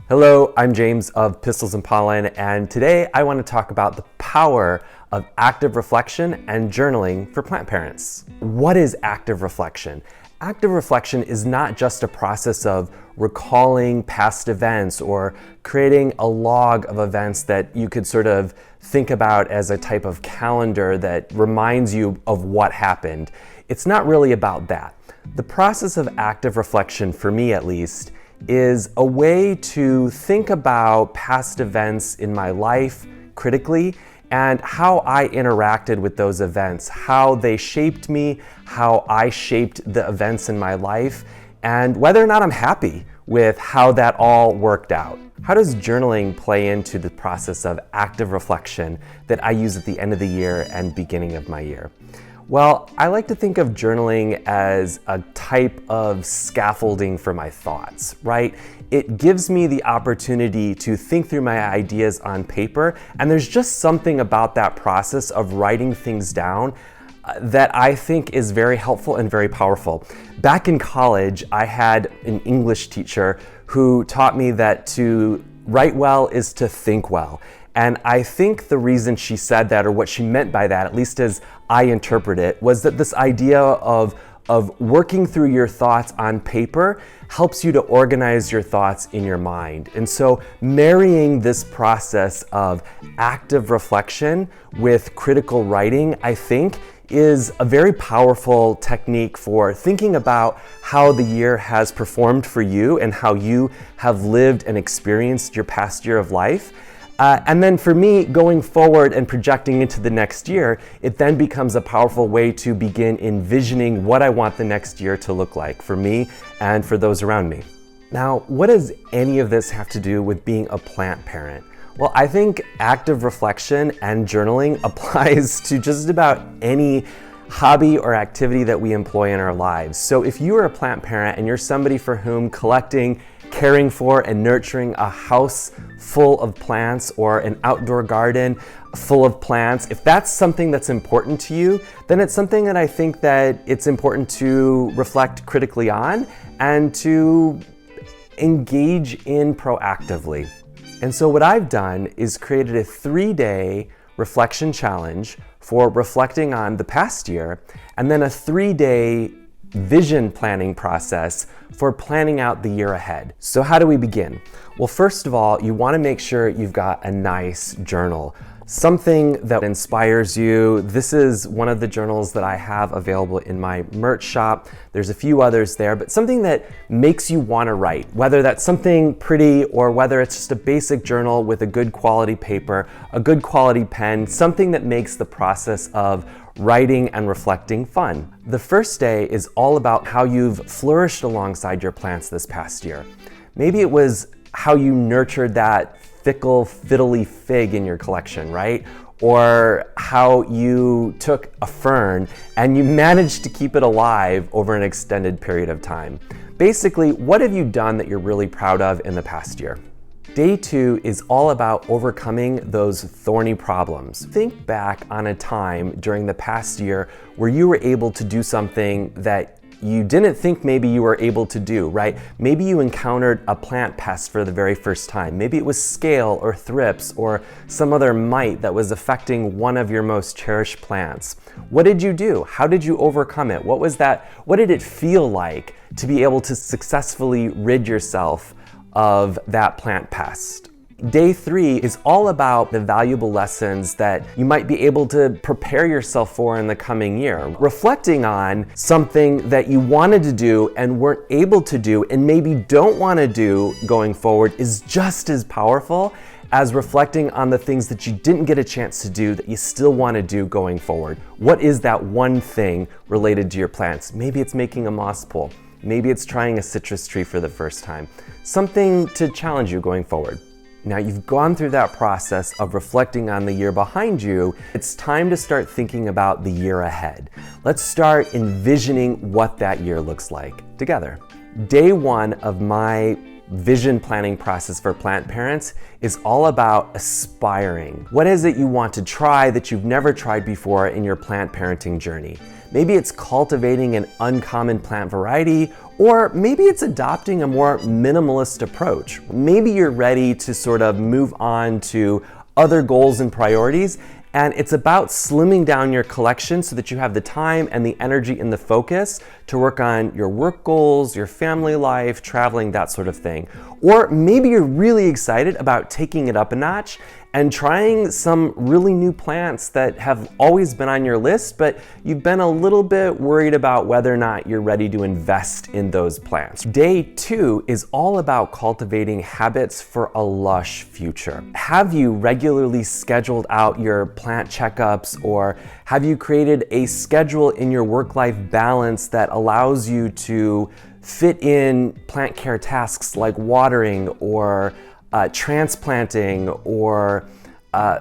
Hello, I'm James of Pistils and Pollen, and today I want to talk about the power of active reflection and journaling for plant parents. What is active reflection? Active reflection is not just a process of recalling past events or creating a log of events that you could sort of think about as a type of calendar that reminds you of what happened. It's not really about that. The process of active reflection, for me at least, is a way to think about past events in my life critically and how I interacted with those events, how they shaped me, how I shaped the events in my life, and whether or not I'm happy with how that all worked out. How does journaling play into the process of active reflection that I use at the end of the year and beginning of my year? Well, I like to think of journaling as a type of scaffolding for my thoughts, right? It gives me the opportunity to think through my ideas on paper, and there's just something about that process of writing things down that I think is very helpful and very powerful. Back in college, I had an English teacher who taught me that to write well is to think well. And I think the reason she said that, or what she meant by that, at least as I interpret it, was that this idea of working through your thoughts on paper helps you to organize your thoughts in your mind. And so marrying this process of active reflection with critical writing, I think, is a very powerful technique for thinking about how the year has performed for you and how you have lived and experienced your past year of life. And then for me, going forward and projecting into the next year, it then becomes a powerful way to begin envisioning what I want the next year to look like for me and for those around me. Now, what does any of this have to do with being a plant parent? Well, I think active reflection and journaling applies to just about any hobby or activity that we employ in our lives. So if you are a plant parent and you're somebody for whom collecting, caring for, and nurturing a house full of plants or an outdoor garden full of plants, if that's something that's important to you, then it's something that I think that it's important to reflect critically on and to engage in proactively. And so what I've done is created a 3-day reflection challenge for reflecting on the past year, and then a 3-day vision planning process for planning out the year ahead. So how do we begin? Well, first of all, you want to make sure you've got a nice journal, something that inspires you. This is one of the journals that I have available in my merch shop. There's a few others there, but something that makes you want to write, whether that's something pretty or whether it's just a basic journal with a good quality paper, a good quality pen, something that makes the process of writing and reflecting fun. The first day is all about how you've flourished alongside your plants this past year. Maybe it was how you nurtured that fickle, fiddly fig in your collection, right? Or how you took a fern and you managed to keep it alive over an extended period of time. Basically, what have you done that you're really proud of in the past year? Day 2 is all about overcoming those thorny problems. Think back on a time during the past year where you were able to do something that you didn't think maybe you were able to do, right? Maybe you encountered a plant pest for the very first time. Maybe it was scale or thrips or some other mite that was affecting one of your most cherished plants. What did you do? How did you overcome it? What was that? What did it feel like to be able to successfully rid yourself of that plant pest? Day 3 is all about the valuable lessons that you might be able to prepare yourself for in the coming year. Reflecting on something that you wanted to do and weren't able to do and maybe don't want to do going forward is just as powerful as reflecting on the things that you didn't get a chance to do that you still want to do going forward. What is that one thing related to your plants? Maybe it's making a moss pole. Maybe it's trying a citrus tree for the first time. Something to challenge you going forward. Now you've gone through that process of reflecting on the year behind you. It's time to start thinking about the year ahead. Let's start envisioning what that year looks like together. Day 1 of my vision planning process for plant parents is all about aspiring. What is it you want to try that you've never tried before in your plant parenting journey? Maybe it's cultivating an uncommon plant variety, Or maybe it's adopting a more minimalist approach. Maybe you're ready to sort of move on to other goals and priorities, and it's about slimming down your collection so that you have the time and the energy and the focus to work on your work goals, your family life, traveling, that sort of thing. Or maybe you're really excited about taking it up a notch and trying some really new plants that have always been on your list, but you've been a little bit worried about whether or not you're ready to invest in those plants. Day 2 is all about cultivating habits for a lush future. Have you regularly scheduled out your plant checkups, or have you created a schedule in your work-life balance that allows you to fit in plant care tasks like watering or transplanting or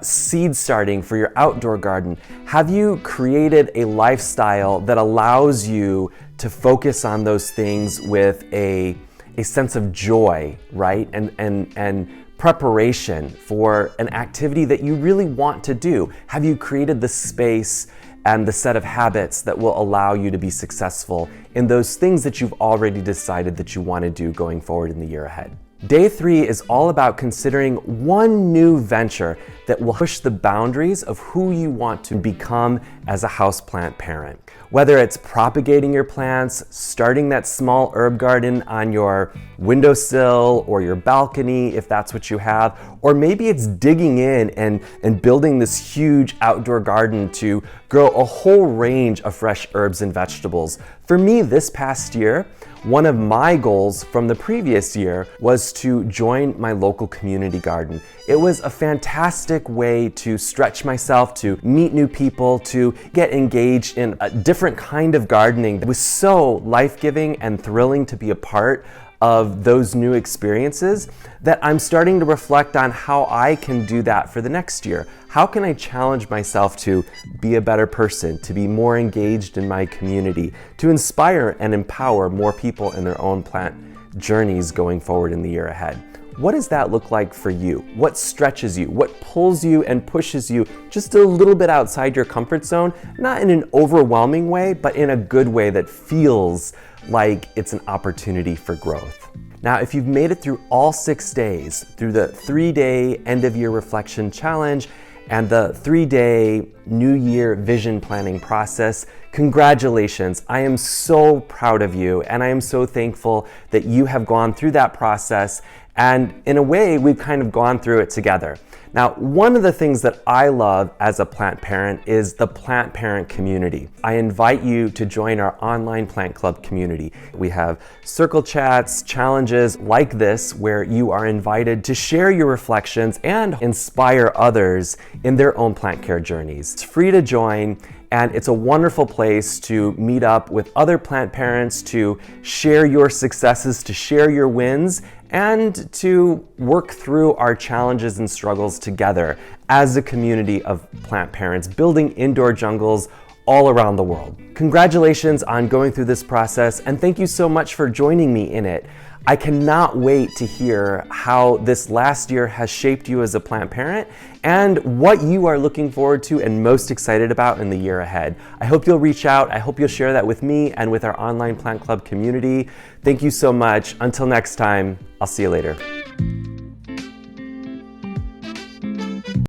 seed starting for your outdoor garden? Have you created a lifestyle that allows you to focus on those things with a sense of joy, right? And preparation for an activity that you really want to do? Have you created the space and the set of habits that will allow you to be successful in those things that you've already decided that you want to do going forward in the year ahead? Day 3 is all about considering one new venture that will push the boundaries of who you want to become as a houseplant parent. Whether it's propagating your plants, starting that small herb garden on your windowsill or your balcony, if that's what you have, or maybe it's digging in and building this huge outdoor garden to grow a whole range of fresh herbs and vegetables. For me, this past year, one of my goals from the previous year was to join my local community garden. It was a fantastic way to stretch myself, to meet new people, to get engaged in a different kind of gardening. It was so life-giving and thrilling to be a part of those new experiences that I'm starting to reflect on how I can do that for the next year. How can I challenge myself to be a better person, to be more engaged in my community, to inspire and empower more people in their own plant journeys going forward in the year ahead? What does that look like for you? What stretches you? What pulls you and pushes you just a little bit outside your comfort zone? Not in an overwhelming way, but in a good way that feels like it's an opportunity for growth. Now, if you've made it through all 6 days, through the 3-day end of year reflection challenge and the 3-day New Year vision planning process, congratulations. I am so proud of you, and I am so thankful that you have gone through that process, and in a way, we've kind of gone through it together. Now, one of the things that I love as a plant parent is the plant parent community. I invite you to join our online plant club community. We have circle chats, challenges like this, where you are invited to share your reflections and inspire others in their own plant care journeys. It's free to join, and it's a wonderful place to meet up with other plant parents, to share your successes, to share your wins, and to work through our challenges and struggles together as a community of plant parents, building indoor jungles all around the world. Congratulations on going through this process, and thank you so much for joining me in it. I cannot wait to hear how this last year has shaped you as a plant parent and what you are looking forward to and most excited about in the year ahead. I hope you'll reach out. I hope you'll share that with me and with our online plant club community. Thank you so much. Until next time, I'll see you later.